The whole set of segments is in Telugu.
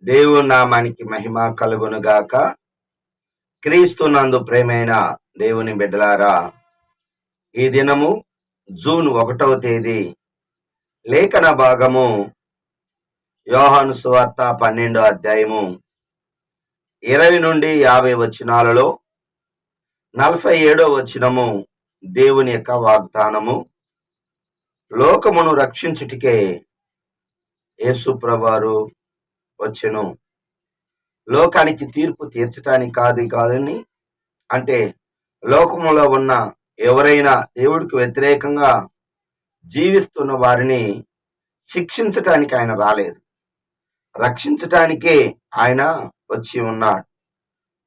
దేవుని నామానికి మహిమ కలుగునుగాక. క్రీస్తునందు ప్రేమైన దేవుని బిడ్డలారా, ఈ దినము జూన్ 1వ తేదీ లేఖన భాగము యోహాను సువార్త 12వ అధ్యాయము 20 నుండి 50 వచనాలలో 47వ వచనము దేవుని యొక్క వాగ్దానము. లోకమును రక్షించుటకే యేసు ప్రభువారు వచ్చెను. లోకానికి తీర్పు తీర్చటానికి కాదని, అంటే లోకములో ఉన్న ఎవరైనా దేవుడికి వ్యతిరేకంగా జీవిస్తున్న వారిని శిక్షించటానికి ఆయన రాలేదు, రక్షించటానికే ఆయన వచ్చి ఉన్నాడు.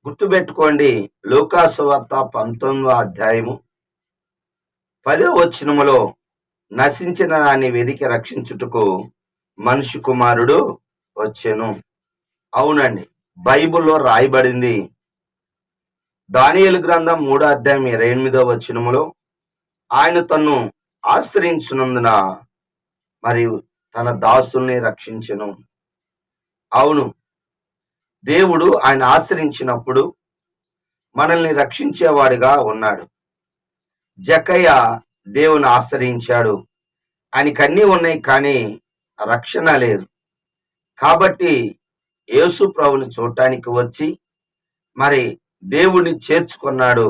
గుర్తుపెట్టుకోండి, లూకా సువార్త 19వ అధ్యాయము 10వ వచనములో నశించిన దాన్ని వెదికి రక్షించుటకు మనిషి కుమారుడు వచ్చెను. అవునండి, బైబిల్లో రాయబడింది. దానియేలు గ్రంథం 3వ అధ్యాయం 28వ వచనములో ఆయన తన్ను ఆశ్రయించినందున మరియు తన దాసుల్ని రక్షించెను. అవును, దేవుడు ఆయన ఆశ్రయించినప్పుడు మనల్ని రక్షించేవాడిగా ఉన్నాడు. జక్కయ్య దేవుని ఆశ్రయించాడు. ఆయనకి అన్నీ ఉన్నాయి, కానీ రక్షణ లేదు. కాబట్టి యేసు ప్రభుని చూడటానికి వచ్చి మరి దేవుణ్ణి చేర్చుకున్నాడు.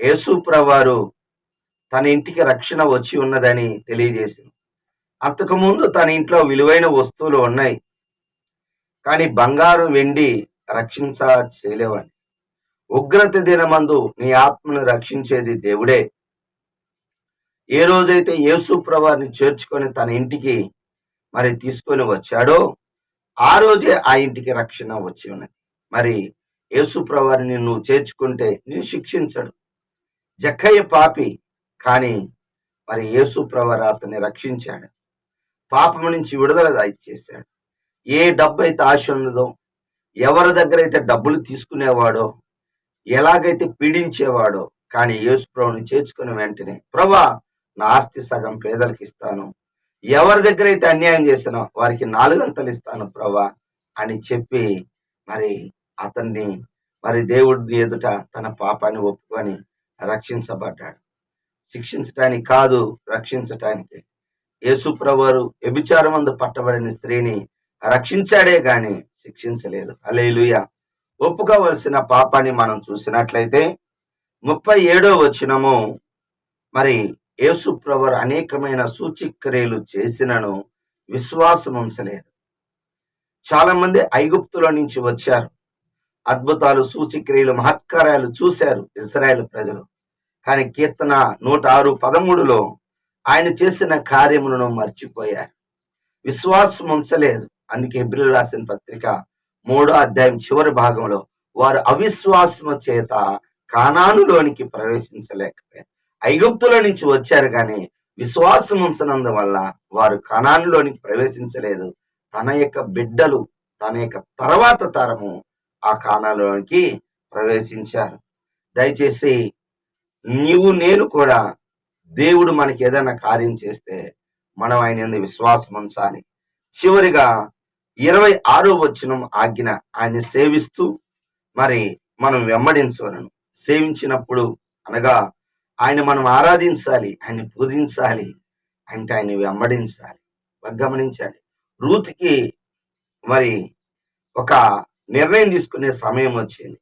యేసు ప్రభువారు తన ఇంటికి రక్షణ వచ్చి ఉన్నదని తెలియజేసింది. అంతకుముందు తన ఇంట్లో విలువైన వస్తువులు ఉన్నాయి, కానీ బంగారు వెండి రక్షించ చేయలేవని. ఉగ్రత దినమందు నీ ఆత్మను రక్షించేది దేవుడే. ఏ రోజైతే యేసు ప్రభువారిని చేర్చుకొని తన ఇంటికి మరి తీసుకొని వచ్చాడో ఆ రోజే ఆ ఇంటికి రక్షణ వచ్చి ఉన్నది. మరి యేసు ప్రభువారిని నువ్వు చేర్చుకుంటే నేను శిక్షించడు. జక్కయ్య పాపి, కానీ మరి యేసు ప్రభువారు అతన్ని రక్షించాడు, పాపము నుంచి విడుదల ఇచ్చేశాడు. ఏ డబ్బు అయితే ఆశ ఉన్నదో, ఎవరి దగ్గర అయితే డబ్బులు తీసుకునేవాడో, ఎలాగైతే పీడించేవాడో, కానీ యేసు ప్రభుని చేర్చుకున్న వెంటనే ప్రభువా నా ఆస్తి సగం పేదలకు ఇస్తాను, ఎవరి దగ్గర అయితే అన్యాయం చేసినా వారికి 4 అంతలు ఇస్తాను ప్రభా అని చెప్పి మరి అతన్ని మరి దేవుడి ఎదుట తన పాపాన్ని ఒప్పుకొని రక్షించబడ్డాడు. శిక్షించటానికి కాదు, రక్షించటానికి. యేసు ప్రభువారు వ్యభిచారమందు పట్టబడిన స్త్రీని రక్షించాడే గాని శిక్షించలేదు. హల్లెలూయా. ఒప్పుకోవలసిన పాపాన్ని మనం చూసినట్లయితే 37వ వచనము, మరి యేసు ప్రభువారు అనేకమైన సూచక్రియలు చేసినను విశ్వాసం ఉంచలేదు. చాలా మంది ఐగుప్తులో నుంచి వచ్చారు, అద్భుతాలు, సూచక్రియలు, మహత్కార్యాలు చూశారు ఇశ్రాయేలు ప్రజలు. కానీ కీర్తన 106:13లో ఆయన చేసిన కార్యములను మర్చిపోయారు, విశ్వాసం ఉంచలేదు. అందుకే హెబ్రీయులకు రాసిన పత్రిక 3వ అధ్యాయం చివరి భాగంలో వారు అవిశ్వాసము చేత కానానులోనికి ప్రవేశించలేకపోయారు. ఐగుప్తులో నుంచి వచ్చారు, కానీ విశ్వాసం ఉంచనందువల్ల వారు కనానులోనికి ప్రవేశించలేదు. తన యొక్క బిడ్డలు, తన యొక్క తర్వాత తరము ఆ కానానులోనికి ప్రవేశించారు. దయచేసి నీవు నేను కూడా దేవుడు మనకి ఏదైనా కార్యం చేస్తే మనం ఆయన యందు విశ్వాసం ఉంచాలి. చివరిగా 26వ వచనం ఆజ్ఞ, ఆయన సేవిస్తూ మరి మనం వెంబడించవలను. సేవించినప్పుడు అనగా ఆయన మనం ఆరాధించాలి, ఆయన పూజించాలి, అంటే ఆయన వెంబడించాలి. గమనించండి, రూతుకి మరి ఒక నిర్ణయం తీసుకునే సమయం వచ్చింది.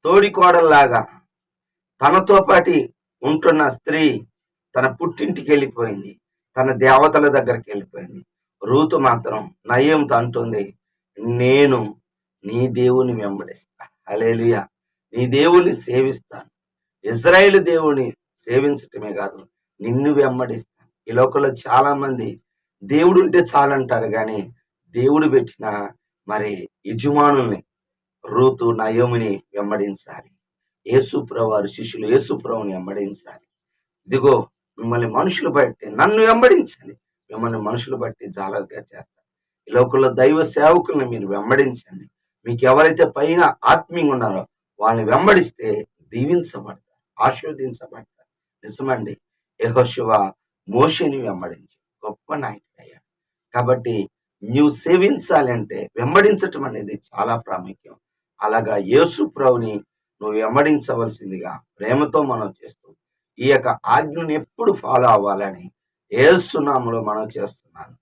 తోడికోడల్లాగా తనతో పాటి ఉంటున్న స్త్రీ తన పుట్టింటికి వెళ్ళిపోయింది, తన దేవతల దగ్గరికి వెళ్ళిపోయింది. రూతు మాత్రం నయ్యంతో అంటుంది, నేను నీ దేవుని వెంబడిస్తా, హల్లెలూయా, నీ దేవుని సేవిస్తాను. ఇజ్రాయేలు దేవుని సేవించటమే కాదు, నిన్ను వెంబడిస్తాను. ఈ లోకంలో చాలా మంది దేవుడు ఉంటే చాలంటారు, కానీ దేవుడు పెట్టిన మరి యజమానుల్ని, రూతు నయోమిని వెంబడించాలి. యేసు ప్రభువారు శిష్యులు యేసు ప్రభుని వెంబడించాలి. ఇదిగో మిమ్మల్ని మనుషులు బట్టి నన్ను వెంబడించండి, మిమ్మల్ని మనుషులు బట్టి జాలరుగా చేస్తారు. ఈ లోకంలో దైవ సేవకుల్ని మీరు వెంబడించండి. మీకు ఎవరైతే పైన ఆత్మీయంగా ఉన్నారో వాళ్ళని వెంబడిస్తే దీవించబడతారు, ఆశీర్వదించబడతారు. నిజమండి, యెహోషువ మోషేని వెంబడించి గొప్ప నాయకుడయ్యాడు. కాబట్టి నువ్వు సేవించాలి అంటే వెంబడించటం అనేది చాలా ప్రాముఖ్యం. అలాగా యేసు ప్రభుని నువ్వు వెంబడించవలసిందిగా ప్రేమతో మనం చేస్తూ ఈ యొక్క ఆజ్ఞను ఎప్పుడు ఫాలో అవ్వాలని యేసు నామములో మనం చేస్తున్నాను.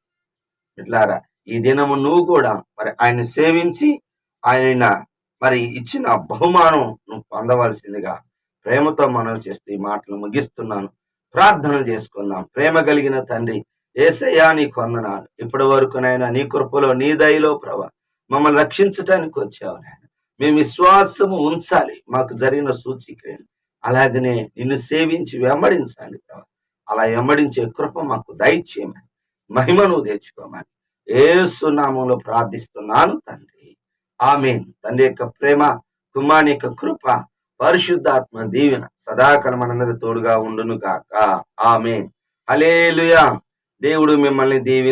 ఇట్లారా ఈ దినము నువ్వు కూడా మరి ఆయన సేవించి ఆయన మరి ఇచ్చిన బహుమానం నువ్వు పొందవలసిందిగా ప్రేమతో మనం చేస్తూ ఈ మాటలు ముగిస్తున్నాను. ప్రార్థన చేసుకుందాం. ప్రేమ కలిగిన తండ్రి, యేసయ్యా నీకు వందనాలు. ఇప్పటి వరకునైనా నీ కృపలో నీ దయలో ప్రభా మమ్మల్ని రక్షించటానికి వచ్చావు నాయన. మేము విశ్వాసము ఉంచాలి, మాకు జరిగిన సూచిక్రియలు అలాగనే నిన్ను సేవించి వెంబడించాలి ప్రభా. అలా వెంబడించే కృప మాకు దయచేయమని, మహిమను తెచ్చుకోమని యేసు నామములో ప్రార్థిస్తున్నాను తండ్రి. ఆమేన్. తండ్రి యొక్క ప్రేమ, కుమారుని యొక్క కృప, పరిశుద్ధాత్మ దీవెన సదాకాలం మనందరి తోడుగా ఉండును గాక. ఆమేన్. హల్లెలూయా. దేవుడు మిమ్మల్ని దీవి